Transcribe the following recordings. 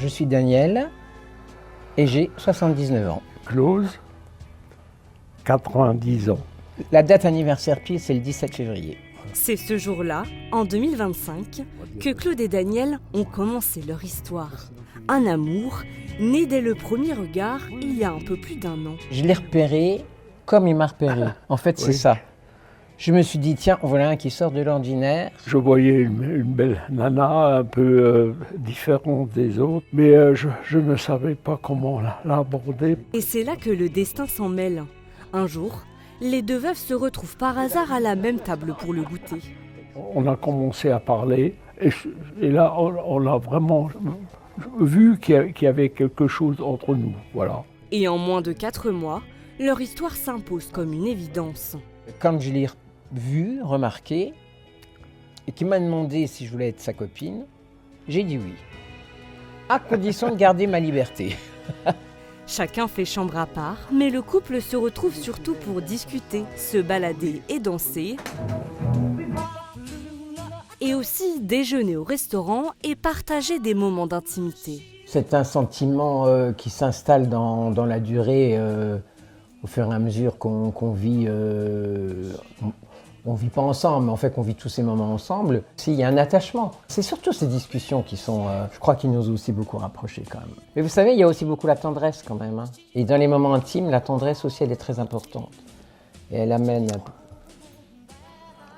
Je suis Daniel et j'ai 79 ans. Claude, 90 ans. La date anniversaire pile, c'est le 17 février. C'est ce jour-là, en 2025, que Claude et Daniel ont commencé leur histoire. Un amour né dès le premier regard il y a un peu plus d'1 an. Je l'ai repéré comme il m'a repéré. En fait, c'est ça. Je me suis dit, tiens, voilà un qui sort de l'ordinaire. Je voyais une belle nana, un peu différente des autres, mais je ne savais pas comment l'aborder. Et c'est là que le destin s'en mêle. Un jour, les deux veuves se retrouvent par hasard à la même table pour le goûter. On a commencé à parler, et là, on a vraiment vu qu'il y avait quelque chose entre nous, voilà. Et en moins de 4 mois, leur histoire s'impose comme une évidence. Comme je l'ai vu, remarqué, et qui m'a demandé si je voulais être sa copine, j'ai dit oui, à condition de garder ma liberté. Chacun fait chambre à part, mais le couple se retrouve surtout pour discuter, se balader et danser. Et aussi déjeuner au restaurant et partager des moments d'intimité. C'est un sentiment qui s'installe dans la durée au fur et à mesure qu'on vit. On vit pas ensemble, mais en fait qu'on vit tous ces moments ensemble. S'il y a un attachement, c'est surtout ces discussions qui sont, je crois, qui nous ont aussi beaucoup rapprochés quand même. Mais vous savez, il y a aussi beaucoup la tendresse quand même. Hein. Et dans les moments intimes, la tendresse aussi, elle est très importante. Et elle amène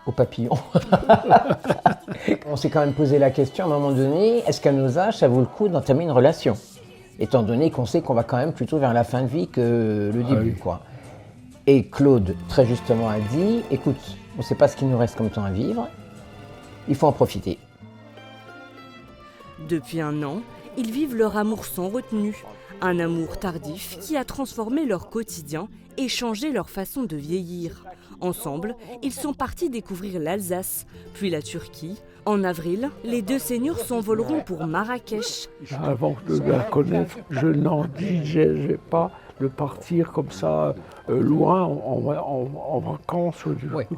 au papillon. On s'est quand même posé la question à un moment donné, est-ce qu'à nos âges, ça vaut le coup d'entamer une relation ? Étant donné qu'on sait qu'on va quand même plutôt vers la fin de vie que le début, quoi. Et Claude, très justement, a dit, écoute, on ne sait pas ce qu'il nous reste comme temps à vivre, il faut en profiter. Depuis 1 an, ils vivent leur amour sans retenue. Un amour tardif qui a transformé leur quotidien et changé leur façon de vieillir. Ensemble, ils sont partis découvrir l'Alsace, puis la Turquie. En avril, les deux seigneurs s'envoleront pour Marrakech. Avant de la connaître, je n'envisageais pas de partir comme ça, loin, en vacances,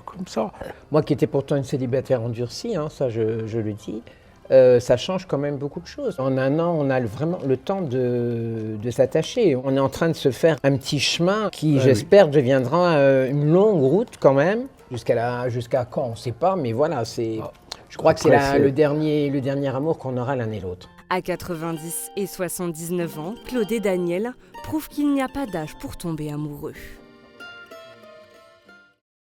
comme ça. Moi qui étais pourtant une célibataire endurcie, hein, ça je le dis, ça change quand même beaucoup de choses. En 1 an, on a vraiment le temps de s'attacher. On est en train de se faire un petit chemin qui, j'espère, deviendra une longue route quand même. Jusqu'à quand, on ne sait pas, mais voilà, je crois que c'est le dernier amour qu'on aura l'un et l'autre. À 90 et 79 ans, Claude et Daniel prouvent qu'il n'y a pas d'âge pour tomber amoureux.